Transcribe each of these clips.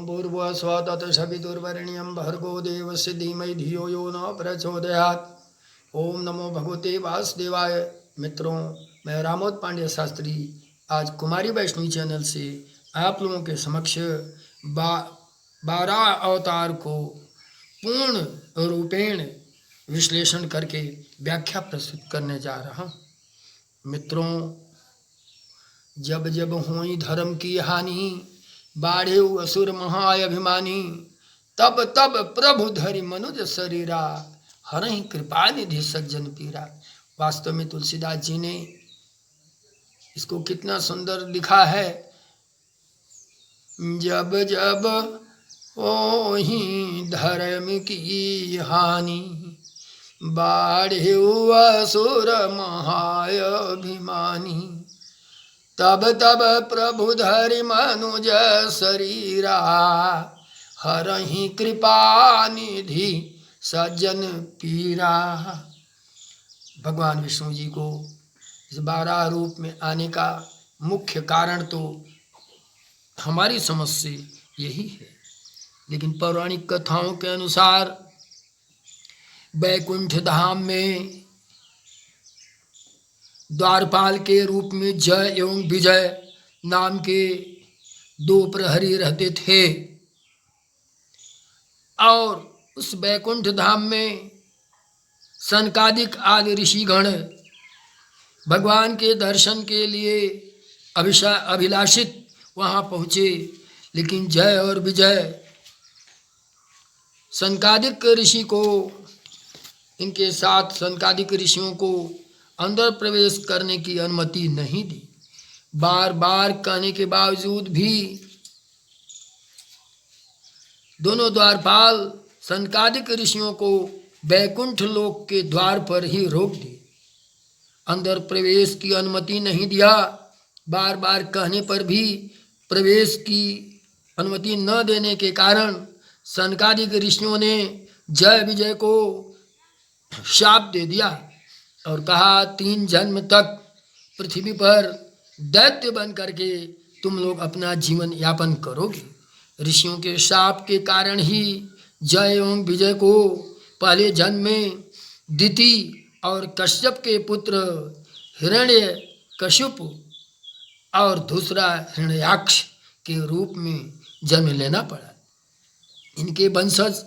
भूर्भुवः तत्सवितुर्वरेण्यं भर्गो देवस्य धीमहि धियो यो न प्रचोदयात्। ओम नमो भगवते वासुदेवाय। मित्रों, मैं रामोद पांड्य शास्त्री आज कुमारी वैष्णवी चैनल से आप लोगों के समक्ष 12 अवतार को पूर्ण रूपेण विश्लेषण करके व्याख्या प्रस्तुत करने जा रहा हूँ। मित्रों, जब जब हुई धर्म की हानि, बाढ़े असुर महाअभिमानी, तब तब प्रभु धरि मनुज शरीरा, हरहि कृपा निधि सज्जन पीरा। वास्तव में तुलसीदास जी ने इसको कितना सुंदर लिखा है। जब जब ओहि धर्म की हानि, बाढ़े असुर महाअभिमानी, तब तब प्रभु धरि मनुज शरीरा, हरहि कृपा निधि सज्जन पीरा। भगवान विष्णु जी को इस 12 रूप में आने का मुख्य कारण तो हमारी समझ से यही है, लेकिन पौराणिक कथाओं के अनुसार बैकुंठ धाम में द्वारपाल के रूप में जय एवं विजय नाम के 2 प्रहरी रहते थे, और उस बैकुंठ धाम में सनकादिक आदि ऋषिगण भगवान के दर्शन के लिए अभिलाषित वहाँ पहुँचे, लेकिन जय और विजय सनकादिक ऋषि को, इनके साथ सनकादिक ऋषियों को अंदर प्रवेश करने की अनुमति नहीं दी। बार बार कहने के बावजूद भी दोनों द्वारपाल सनकादिक ऋषियों को बैकुंठ लोक के द्वार पर ही रोक दिए, अंदर प्रवेश की अनुमति नहीं दिया। बार बार कहने पर भी प्रवेश की अनुमति न देने के कारण सनकादिक ऋषियों ने जय विजय को शाप दे दिया और कहा, 3 जन्म तक पृथ्वी पर दैत्य बन करके तुम लोग अपना जीवन यापन करोगे। ऋषियों के शाप के कारण ही जय एवं विजय को पहले जन्म में दिति और कश्यप के पुत्र हिरण्यकशिप और दूसरा हिरण्याक्ष के रूप में जन्म लेना पड़ा। इनके वंशज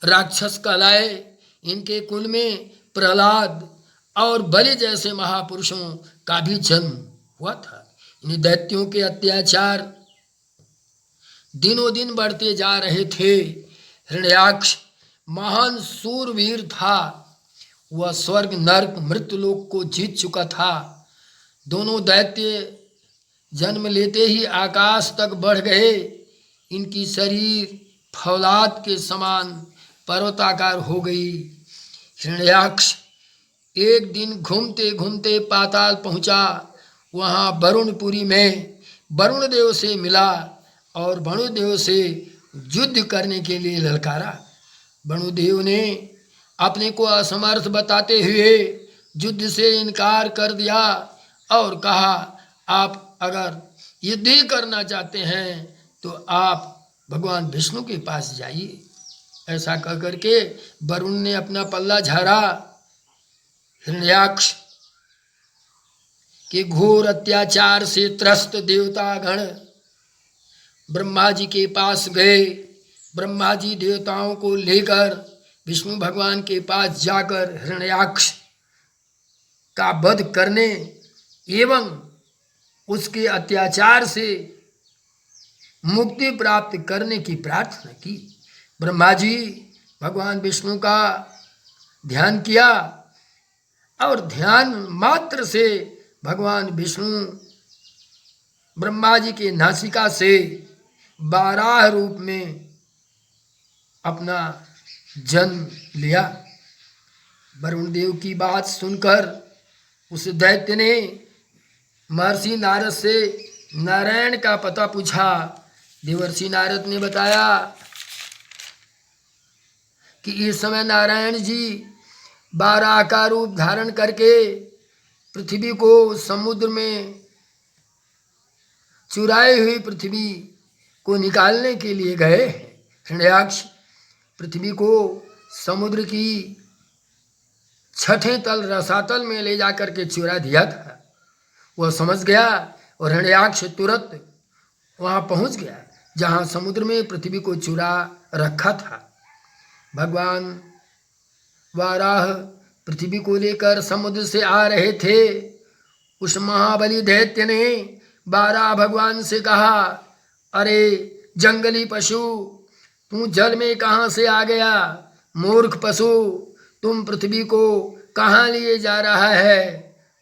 राक्षस कहलाए। इनके कुल में प्रहलाद और बलि जैसे महापुरुषों का भी जन्म हुआ था। इन दैत्यों के अत्याचार दिनों दिन बढ़ते जा रहे थे। हिरण्याक्ष महान सूरवीर था। वह स्वर्ग नरक मृत्युलोक को जीत चुका था। दोनों दैत्य जन्म लेते ही आकाश तक बढ़ गए। इनकी शरीर फौलाद के समान पर्वताकार हो गई। हिरण्याक्ष एक दिन घूमते घूमते पाताल पहुंचा। वहाँ वरुणपुरी में वरुण देव से मिला और वरुणदेव से युद्ध करने के लिए ललकारा। वरुणदेव ने अपने को असमर्थ बताते हुए युद्ध से इनकार कर दिया और कहा, आप अगर युद्ध ही करना चाहते हैं तो आप भगवान विष्णु के पास जाइए। ऐसा कह करके वरुण ने अपना पल्ला झाड़ा। हिरण्याक्ष के घोर अत्याचार से त्रस्त देवतागण ब्रह्मा जी के पास गए। ब्रह्मा जी देवताओं को लेकर विष्णु भगवान के पास जाकर हिरण्याक्ष का वध करने एवं उसके अत्याचार से मुक्ति प्राप्त करने की प्रार्थना की। ब्रह्मा जी भगवान विष्णु का ध्यान किया और ध्यान मात्र से भगवान विष्णु ब्रह्मा जी के नासिका से 12 रूप में अपना जन्म लिया। वरुण देव की बात सुनकर उस दैत्य ने महर्षि नारद से नारायण का पता पूछा। देवर्षि नारद ने बताया कि इस समय नारायण जी 12 का रूप धारण करके पृथ्वी को समुद्र में चुराई हुई पृथ्वी को निकालने के लिए गए। हिरण्याक्ष पृथ्वी को समुद्र की छठे तल रसातल में ले जाकर के चुरा दिया था। वह समझ गया और हिरण्याक्ष तुरंत वहाँ पहुँच गया जहाँ समुद्र में पृथ्वी को चुरा रखा था। भगवान वाराह पृथ्वी को लेकर समुद्र से आ रहे थे। उस महाबली दैत्य ने वाराह भगवान से कहा, अरे जंगली पशु, तू जल में कहाँ से आ गया? मूर्ख पशु, तुम पृथ्वी को कहाँ लिए जा रहा है?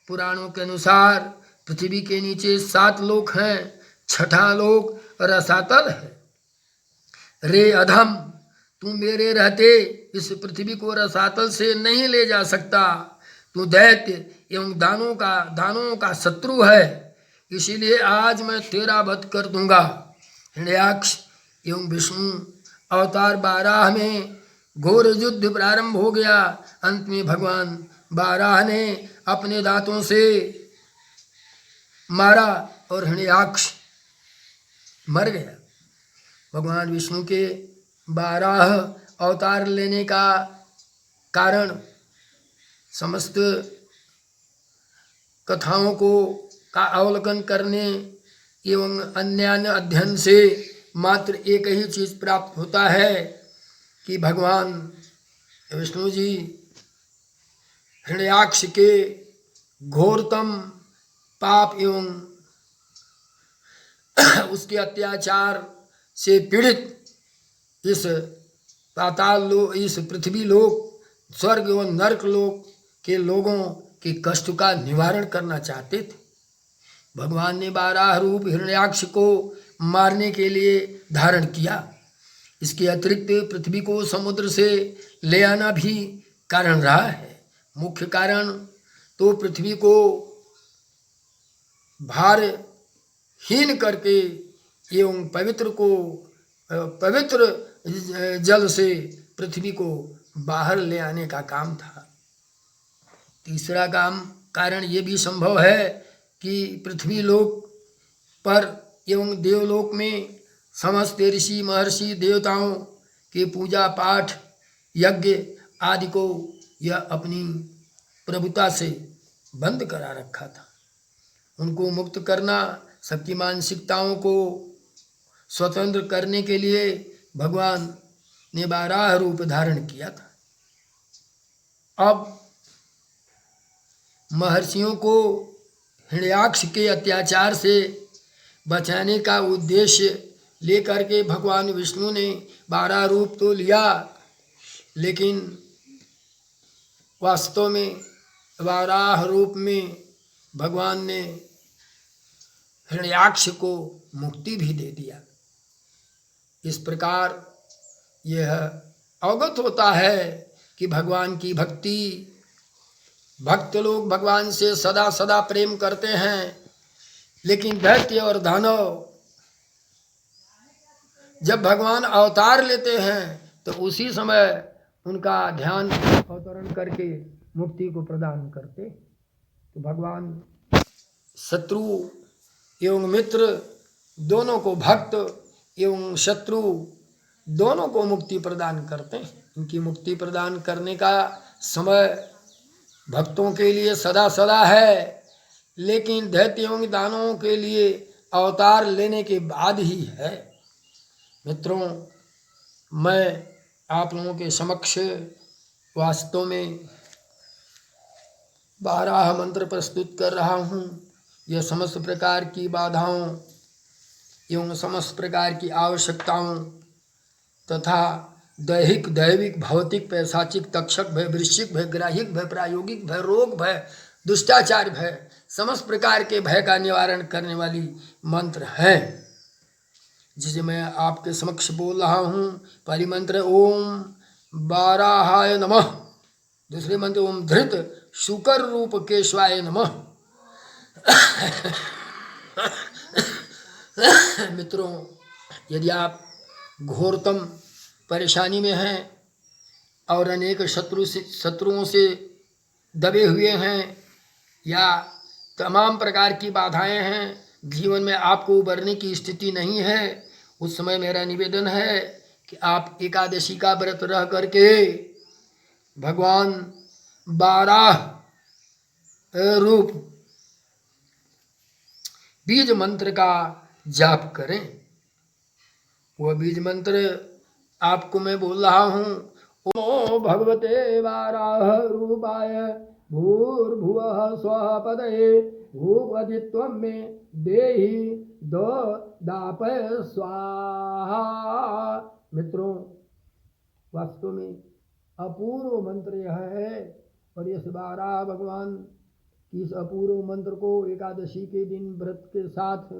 पुराणों के अनुसार पृथ्वी के नीचे 7 लोक हैं, छठा लोक रसातल है। रे अधम, तू मेरे रहते इस पृथ्वी को रसातल से नहीं ले जा सकता। तू दैत्य एवं दानों का शत्रु है, इसीलिए आज मैं तेरा वध कर दूंगा। हिरण्याक्ष एवं विष्णु अवतार वाराह में घोर युद्ध प्रारंभ हो गया। अंत में भगवान वाराह ने अपने दांतों से मारा और हिरण्याक्ष मर गया। भगवान विष्णु के वाराह अवतार लेने का कारण समस्त कथाओं का अवलोकन करने एवं अन्य अध्ययन से मात्र एक ही चीज़ प्राप्त होता है कि भगवान विष्णु जी हिरण्याक्ष के घोरतम पाप एवं उसके अत्याचार से पीड़ित इस पाताल लोक, इस पृथ्वी लोक, स्वर्ग एवं नरक लोक के लोगों के कष्ट का निवारण करना चाहते थे। भगवान ने वाराह रूप हिरण्याक्ष को मारने के लिए धारण किया। इसके अतिरिक्त पृथ्वी को समुद्र से ले आना भी कारण रहा है। मुख्य कारण तो पृथ्वी को भारहीन करके एवं पवित्र जल से पृथ्वी को बाहर ले आने का काम था। तीसरा कारण ये भी संभव है कि पृथ्वी लोक पर एवं देवलोक में समस्त ऋषि महर्षि देवताओं के पूजा पाठ यज्ञ आदि को यह अपनी प्रभुता से बंद करा रखा था। उनको मुक्त करना, सबकी मानसिकताओं को स्वतंत्र करने के लिए भगवान ने वाराह रूप धारण किया था। अब महर्षियों को हिरण्याक्ष के अत्याचार से बचाने का उद्देश्य लेकर के भगवान विष्णु ने वाराह रूप तो लिया, लेकिन वास्तव में वाराह रूप में भगवान ने हिरण्याक्ष को मुक्ति भी दे दिया। इस प्रकार यह अवगत होता है कि भगवान की भक्ति, भक्त लोग भगवान से सदा सदा प्रेम करते हैं, लेकिन दैत्य और दानव जब भगवान अवतार लेते हैं तो उसी समय उनका ध्यान अवतरण करके मुक्ति को प्रदान करते। तो भगवान शत्रु एवं मित्र दोनों को, भक्त एवं शत्रु दोनों को मुक्ति प्रदान करते हैं। इनकी मुक्ति प्रदान करने का समय भक्तों के लिए सदा सदा है, लेकिन दैत्य एवं दानवों के लिए अवतार लेने के बाद ही है। मित्रों, मैं आप लोगों के समक्ष वास्तव में वाराह मंत्र प्रस्तुत कर रहा हूँ। यह समस्त प्रकार की बाधाओं एवं समस्त प्रकार की आवश्यकताओं तथा दैहिक, दैविक, भौतिक, पैशाचिक, तक्षक भय, वृश्चिक भय, ग्राहिक भय, प्रायोगिक भय, रोग भय, दुष्टाचार भय, समस्त प्रकार के भय का निवारण करने वाली मंत्र है, जिसे मैं आपके समक्ष बोल रहा हूँ। पहली मंत्र ओम वाराहाय नमः, दूसरे मंत्र ओम धृत शुकर रूप केशवाय नमः। मित्रों, यदि आप घोरतम परेशानी में हैं और अनेक शत्रुओं से दबे हुए हैं या तमाम प्रकार की बाधाएं हैं, जीवन में आपको उबरने की स्थिति नहीं है, उस समय मेरा निवेदन है कि आप एकादशी का व्रत रह करके भगवान 12 रूप बीज मंत्र का जाप करें। वह बीज मंत्र आपको मैं बोल रहा हूं। ओम भगवते वाराह रूपाय भूर्भुवः स्वः पदये भूपतित्वं मे देहि दो दापय स्वाहा। मित्रों, वास्तव में अपूर्व मंत्र यह है, और इस वाराह भगवान की इस अपूर्व मंत्र को एकादशी के दिन व्रत के साथ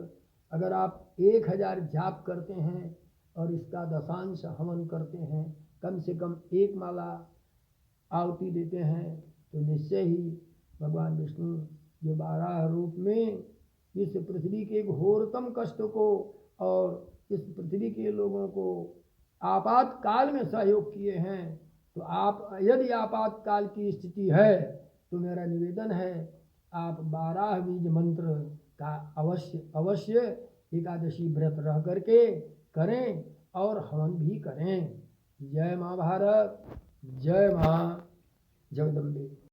अगर आप 1000 जाप करते हैं और इसका दशांश हवन करते हैं, कम से कम 1 माला आहुति देते हैं, तो निश्चय ही भगवान विष्णु जो 12 रूप में इस पृथ्वी के घोरतम कष्ट को और इस पृथ्वी के लोगों को आपातकाल में सहयोग किए हैं, तो आप यदि आपातकाल की स्थिति है तो मेरा निवेदन है आप 12 बीज मंत्र का अवश्य एकादशी व्रत रह करके करें और हवन भी करें। जय माँ भारत, जय माँ जगदम्बे।